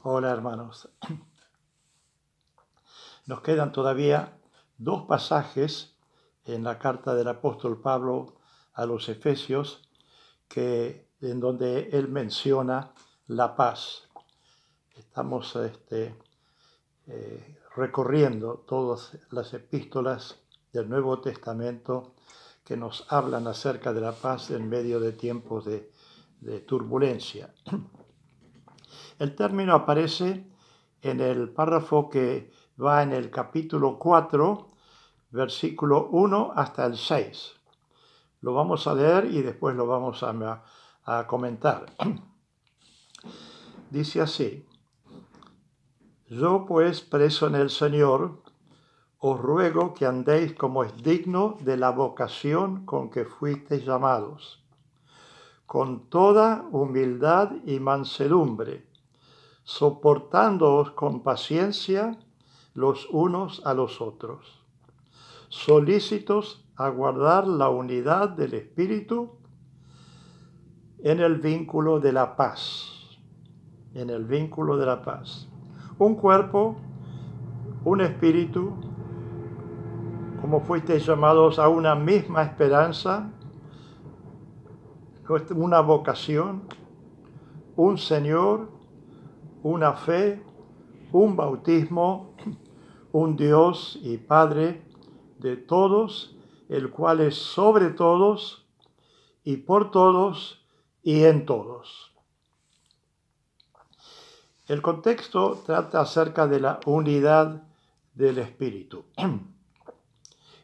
Hola hermanos, nos quedan todavía dos pasajes en la carta del apóstol Pablo a los Efesios en donde él menciona la paz. Estamos recorriendo todas las epístolas del Nuevo Testamento que nos hablan acerca de la paz en medio de tiempos de turbulencia. El término aparece en el párrafo que va en el capítulo 4, versículo 1 hasta el 6. Lo vamos a leer y después lo vamos a comentar. Dice así: Yo pues, preso en el Señor, os ruego que andéis como es digno de la vocación con que fuisteis llamados, con toda humildad y mansedumbre, soportándoos con paciencia los unos a los otros, solícitos a guardar la unidad del Espíritu en el vínculo de la paz. En el vínculo de la paz. Un cuerpo, un espíritu, como fuisteis llamados a una misma esperanza, una vocación, un Señor, una fe, un bautismo, un Dios y Padre de todos, el cual es sobre todos y por todos y en todos. El contexto trata acerca de la unidad del Espíritu.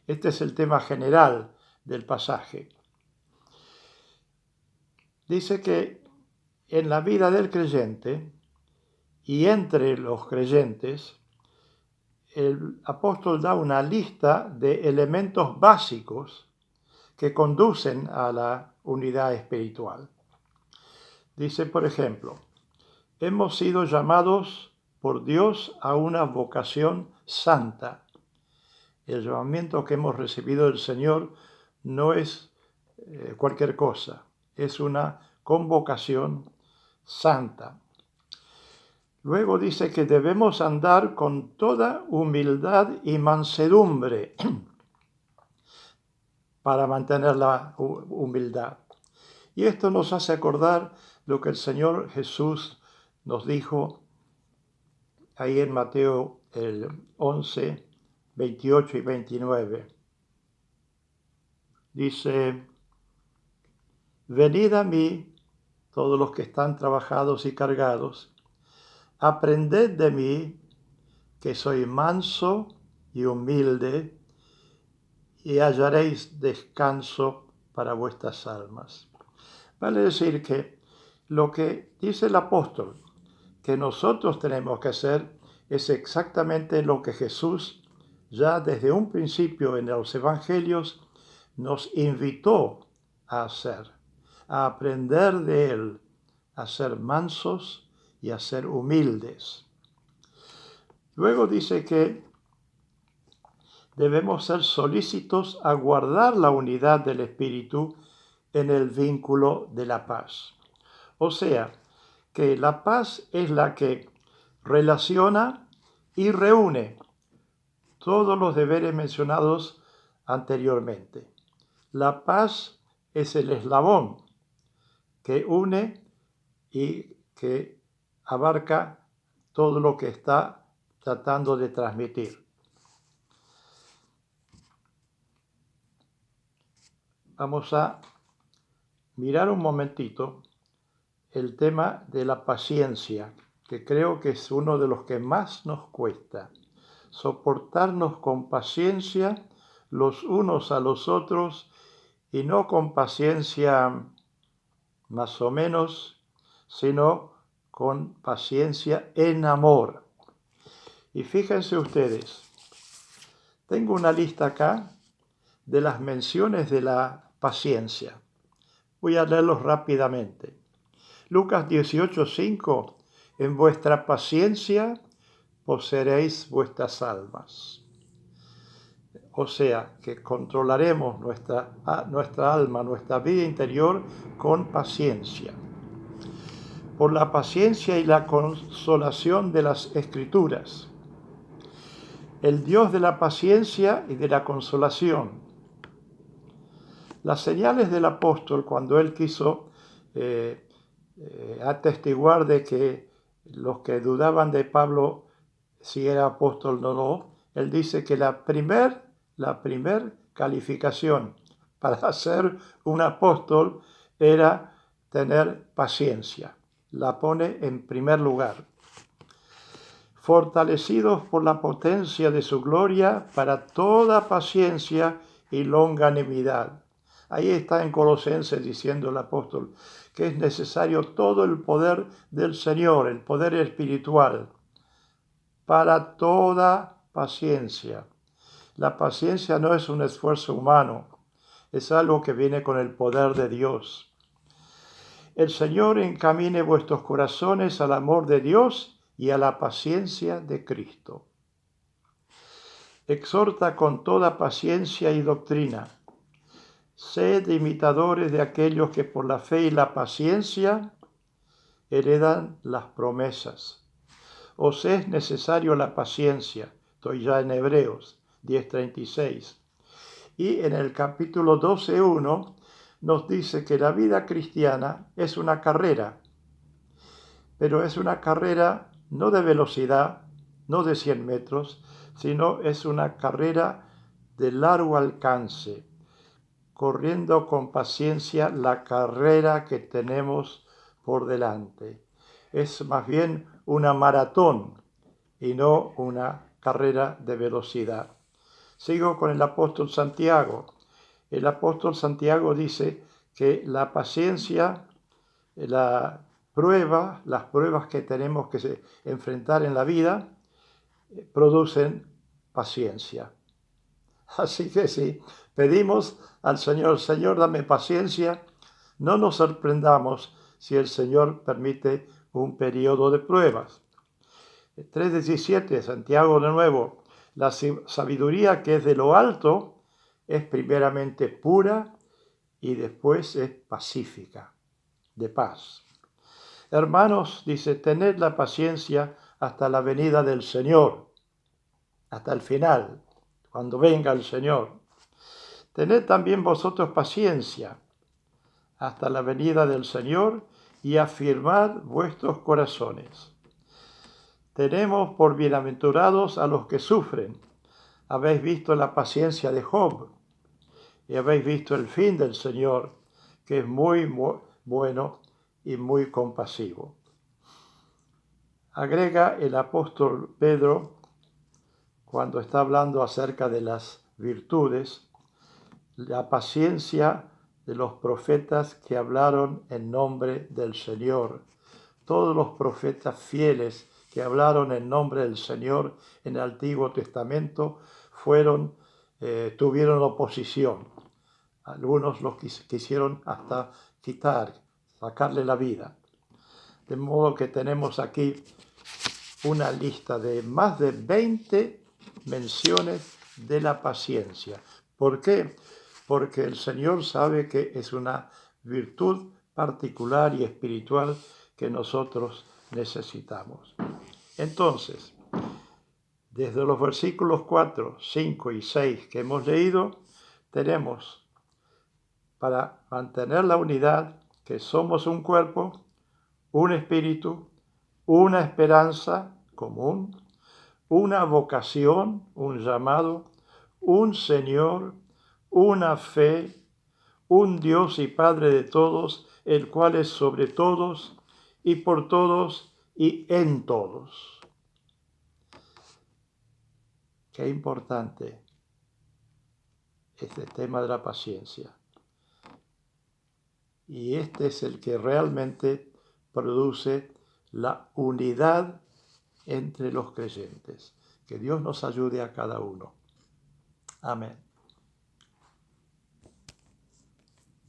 Este es el tema general del pasaje. Dice que en la vida del creyente y entre los creyentes, el apóstol da una lista de elementos básicos que conducen a la unidad espiritual. Dice, por ejemplo, hemos sido llamados por Dios a una vocación santa. El llamamiento que hemos recibido del Señor no es cualquier cosa, es una convocación santa. Luego dice que debemos andar con toda humildad y mansedumbre para mantener la humildad. Y esto nos hace acordar lo que el Señor Jesús nos dijo ahí en Mateo el 11, 28 y 29. Dice: Venid a mí, todos los que están trabajados y cargados, aprended de mí, que soy manso y humilde, y hallaréis descanso para vuestras almas. Vale decir que lo que dice el apóstol que nosotros tenemos que hacer es exactamente lo que Jesús ya desde un principio en los evangelios nos invitó a hacer, a aprender de él, a ser mansos y a ser humildes. Luego dice que debemos ser solícitos a guardar la unidad del Espíritu en el vínculo de la paz. O sea, que la paz es la que relaciona y reúne todos los deberes mencionados anteriormente. La paz es el eslabón que une y que abarca todo lo que está tratando de transmitir. Vamos a mirar un momentito el tema de la paciencia, que creo que es uno de los que más nos cuesta. Soportarnos con paciencia los unos a los otros y no con paciencia más o menos, sino con paciencia en amor. Y fíjense ustedes, tengo una lista acá de las menciones de la paciencia. Voy a leerlos rápidamente. Lucas 18:5, en vuestra paciencia poseeréis vuestras almas. O sea, que controlaremos nuestra alma, nuestra vida interior con paciencia. por la paciencia y la consolación de las Escrituras. El Dios de la paciencia y de la consolación. Las señales del apóstol, cuando él quiso atestiguar de que los que dudaban de Pablo si era apóstol o no, él dice que la primer calificación para ser un apóstol era tener paciencia. La pone en primer lugar. Fortalecidos por la potencia de su gloria para toda paciencia y longanimidad. Ahí está en Colosenses diciendo el apóstol que es necesario todo el poder del Señor, el poder espiritual, para toda paciencia. La paciencia no es un esfuerzo humano, es algo que viene con el poder de Dios. El Señor encamine vuestros corazones al amor de Dios y a la paciencia de Cristo. Exhorta con toda paciencia y doctrina. Sed imitadores de aquellos que por la fe y la paciencia heredan las promesas. Os es necesario la paciencia. Estoy ya en Hebreos 10:36. Y en el capítulo 12:1 nos dice que la vida cristiana es una carrera, pero es una carrera no de velocidad, no de 100 metros, sino es una carrera de largo alcance, corriendo con paciencia la carrera que tenemos por delante. Es más bien una maratón y no una carrera de velocidad. Sigo con el apóstol Santiago. El apóstol Santiago dice que la paciencia, las pruebas que tenemos que enfrentar en la vida, producen paciencia. Así que si pedimos al Señor, Señor, dame paciencia, no nos sorprendamos si el Señor permite un periodo de pruebas. 3:17, Santiago de nuevo, la sabiduría que es de lo alto es primeramente pura y después es pacífica, de paz. Hermanos, dice, tened la paciencia hasta la venida del Señor, hasta el final, cuando venga el Señor. Tened también vosotros paciencia hasta la venida del Señor y afirmad vuestros corazones. Tenemos por bienaventurados a los que sufren. Habéis visto la paciencia de Job y habéis visto el fin del Señor, que es muy bueno y muy compasivo. Agrega el apóstol Pedro, cuando está hablando acerca de las virtudes, la paciencia de los profetas que hablaron en nombre del Señor. Todos los profetas fieles que hablaron en nombre del Señor en el Antiguo Testamento tuvieron oposición. Algunos los quisieron hasta sacarle la vida. De modo que tenemos aquí una lista de más de 20 menciones de la paciencia. ¿Por qué? Porque el Señor sabe que es una virtud particular y espiritual que nosotros necesitamos. Entonces, desde los versículos 4, 5 y 6 que hemos leído, tenemos para mantener la unidad que somos un cuerpo, un espíritu, una esperanza común, una vocación, un llamado, un Señor, una fe, un Dios y Padre de todos, el cual es sobre todos y por todos y en todos. Qué importante este tema de la paciencia. Y este es el que realmente produce la unidad entre los creyentes. Que Dios nos ayude a cada uno. Amén.